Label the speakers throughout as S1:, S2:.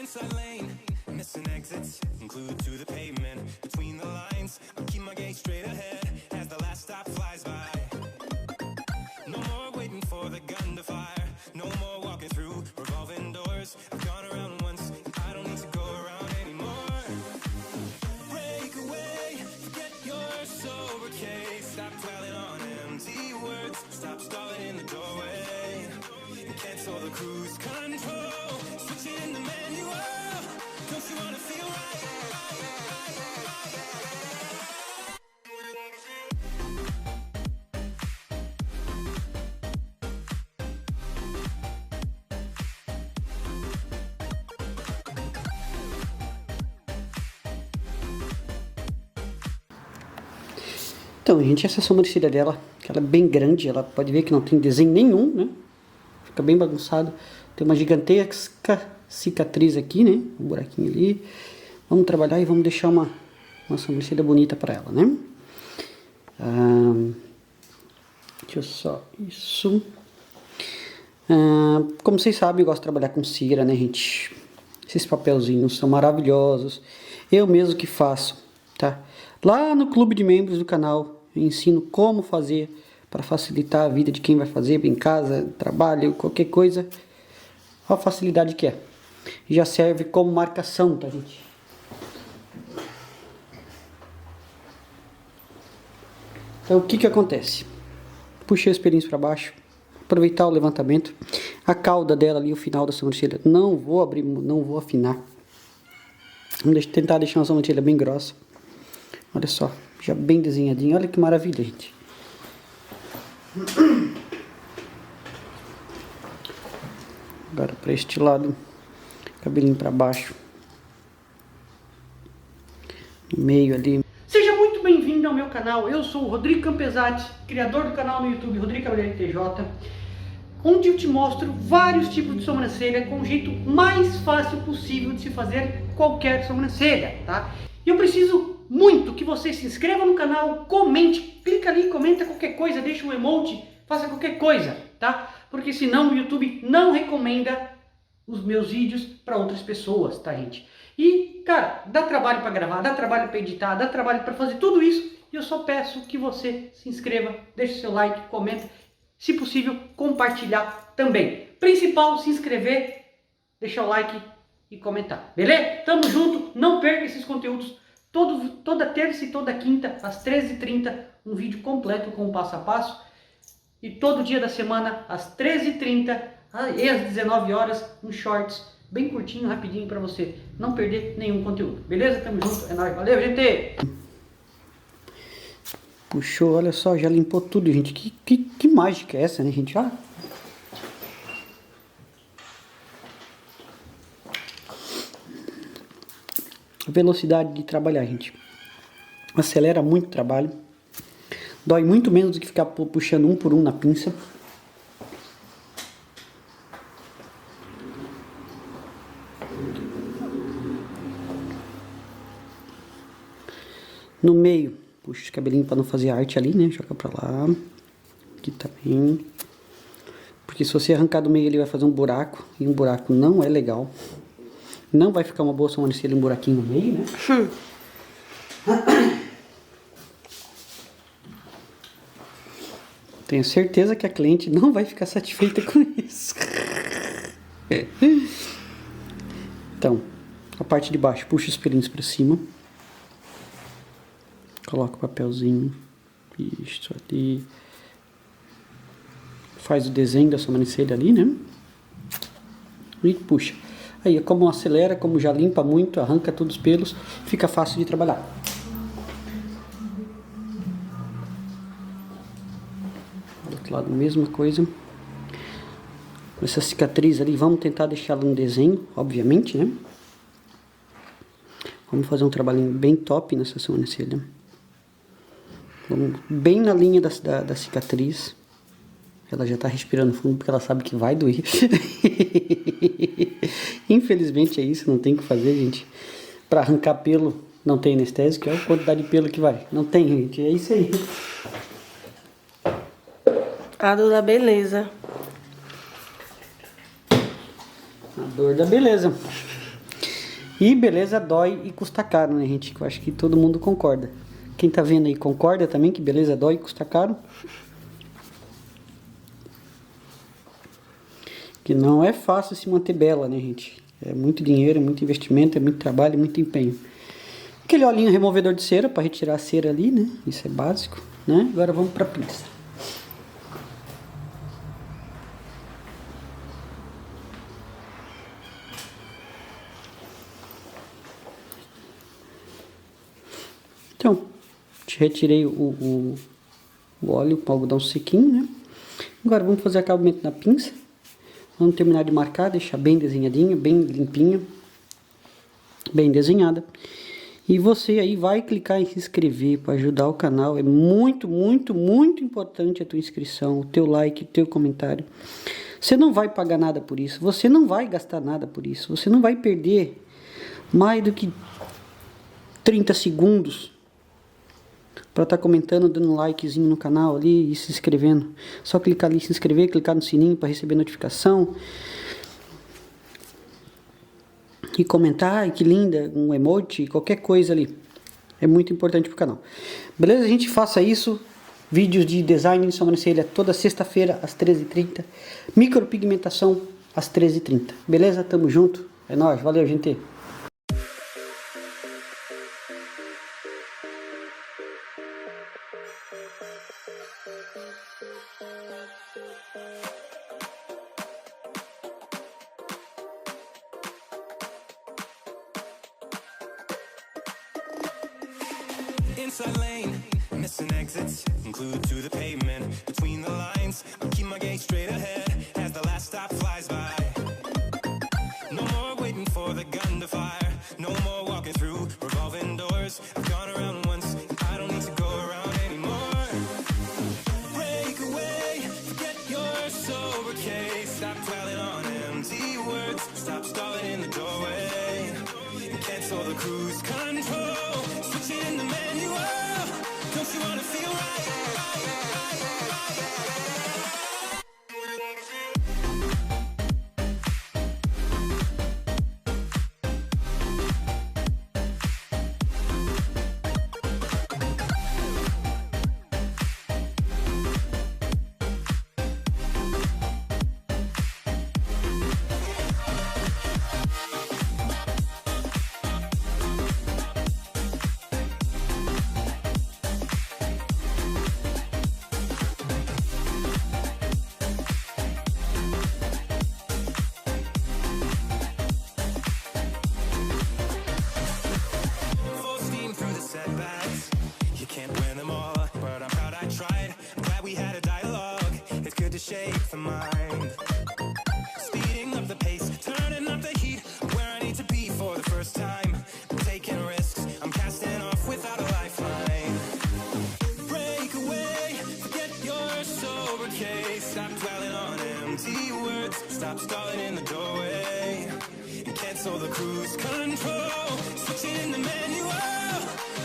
S1: inside lane, missing exits, glued to the pavement. Between the lines, I'll keep my gaze straight ahead as the last stop flies by. No more waiting for the gun to fire, no more walking through revolving doors. I've gone around once, I don't need to go around anymore. Break away, forget your sober case. Stop dwelling on empty words, stop stalling in the doorway. And cancel the cruise control, switch it in the manual. Don't you wanna feel right?
S2: Então, gente, essa sobrancelha dela, que ela é bem grande, ela pode ver que não tem desenho nenhum, né? Fica bem bagunçado. Tem uma gigantesca cicatriz aqui, né? Um buraquinho ali. Vamos trabalhar e vamos deixar uma sobrancelha bonita para ela, né? Deixa eu só... Isso. Como vocês sabem, eu gosto de trabalhar com cera, né, gente? Esses papelzinhos são maravilhosos. Eu mesmo que faço, tá? Lá no clube de membros do canal, eu ensino como fazer para facilitar a vida de quem vai fazer em casa, trabalho, qualquer coisa. Olha a facilidade que é. Já serve como marcação, tá, gente? Então, o que que acontece? Puxei os pelinhos para baixo, aproveitar o levantamento. A cauda dela ali, o final da sobrancelha, não vou abrir, não vou afinar. Vamos tentar deixar uma sobrancelha bem grossa. Olha só, já bem desenhadinho. Olha que maravilha, gente. Agora para este lado, cabelinho para baixo. No meio ali. Seja muito bem-vindo ao meu canal. Eu sou o Rodrigo Campesati, criador do canal no YouTube Rodrigo Cabeleireiro TJ, onde eu te mostro vários tipos de sobrancelha com o jeito mais fácil possível de se fazer qualquer sobrancelha, tá? E eu preciso muito que você se inscreva no canal, comente, clica ali, comenta qualquer coisa, deixa um emoji, faça qualquer coisa, tá? Porque senão o YouTube não recomenda os meus vídeos para outras pessoas, tá, gente? E, cara, dá trabalho para gravar, dá trabalho para editar, dá trabalho para fazer tudo isso, e eu só peço que você se inscreva, deixe seu like, comenta, se possível, compartilhar também. Principal, se inscrever, deixar o like e comentar, beleza? Tamo junto, não perca esses conteúdos. Toda terça e toda quinta, às 13h30, um vídeo completo com o passo a passo. E todo dia da semana, às 13h30 e às 19 horas, um shorts bem curtinho, rapidinho para você não perder nenhum conteúdo. Beleza? Tamo junto, é nóis. Valeu, gente! Puxou, olha só, já limpou tudo, gente. Que mágica é essa, né, gente? Olha. Velocidade de trabalhar, gente. Acelera muito o trabalho. Dói muito menos do que ficar puxando um por um na pinça. No meio, puxa os cabelinhos para não fazer arte ali, né? Joga pra lá. Aqui também. Porque se você arrancar do meio, ele vai fazer um buraco. E um buraco não é legal. Não vai ficar uma boa sobrancelha, um buraquinho no meio, né? Tenho certeza que a cliente não vai ficar satisfeita com isso. Então, a parte de baixo, puxa os pelinhos para cima. Coloca o papelzinho. Isso ali. Faz o desenho da sobrancelha ali, né? E puxa. Aí, como acelera, como já limpa muito, arranca todos os pelos, fica fácil de trabalhar. Do outro lado, mesma coisa. Essa cicatriz ali, vamos tentar deixá-la no desenho, obviamente, né? Vamos fazer um trabalhinho bem top nessa sobrancelha. Vamos bem na linha da cicatriz. Ela já tá respirando fundo porque ela sabe que vai doer. Infelizmente é isso, não tem o que fazer, gente. Pra arrancar pelo, não tem anestésico. Olha a quantidade de pelo que vai. Não tem, gente. É isso aí.
S3: A dor da beleza.
S2: A dor da beleza. E beleza dói e custa caro, né, gente? Eu acho que todo mundo concorda. Quem tá vendo aí concorda também que beleza dói e custa caro? Que não é fácil se manter bela, né, gente? É muito dinheiro, é muito investimento, é muito trabalho, é muito empenho. Aquele olhinho removedor de cera para retirar a cera ali, né? Isso é básico, né? Agora vamos para a pinça. Então, retirei o óleo com o algodão sequinho, né? Agora vamos fazer acabamento na pinça. Vamos terminar de marcar, deixar bem desenhadinho, bem limpinho, bem desenhada. E você aí vai clicar em se inscrever para ajudar o canal. É muito, muito, muito importante a tua inscrição, o teu like, o teu comentário. Você não vai pagar nada por isso, você não vai gastar nada por isso, você não vai perder mais do que 30 segundos para estar comentando, dando um likezinho no canal ali e se inscrevendo. Só clicar ali, se inscrever, clicar no sininho para receber notificação. E comentar, ai, que linda, um emoji, qualquer coisa ali. É muito importante pro canal. Beleza? A gente faça isso. Vídeos de design de sobrancelha toda sexta-feira às 13h30. Micropigmentação às 13h30. Beleza? Tamo junto. É nóis. Valeu, gente.
S1: Inside lane, missing exits, glued to the pavement. Between the lines, I'll keep my gaze straight ahead as the last stop flies by. No more waiting for the gun to fire. No more walking through revolving doors. I've gone around once, I don't need to go around anymore. Break away, forget your sober case. Stop dwelling on empty words. Stop stalling in the doorway. And cancel the cruise control. Switching the manual. Don't you wanna feel right? Shape the mind, speeding up the pace, turning up the heat, where I need to be for the first time. I'm taking risks, I'm casting off without a lifeline. Break away, forget your sober case. Stop dwelling on empty words. Stop stalling in the doorway and cancel the cruise control. Switching in the manual.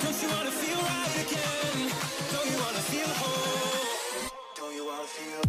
S1: Don't you wanna feel right again? Don't you wanna feel whole? Don't you wanna feel?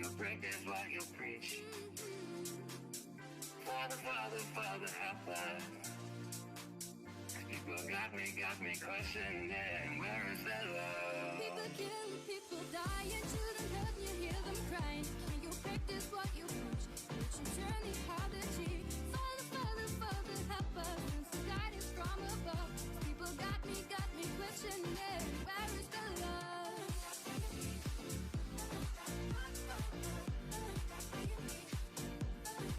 S1: you practice what you preach. Father, Father, Father, help us. People got me questioning, where is the love?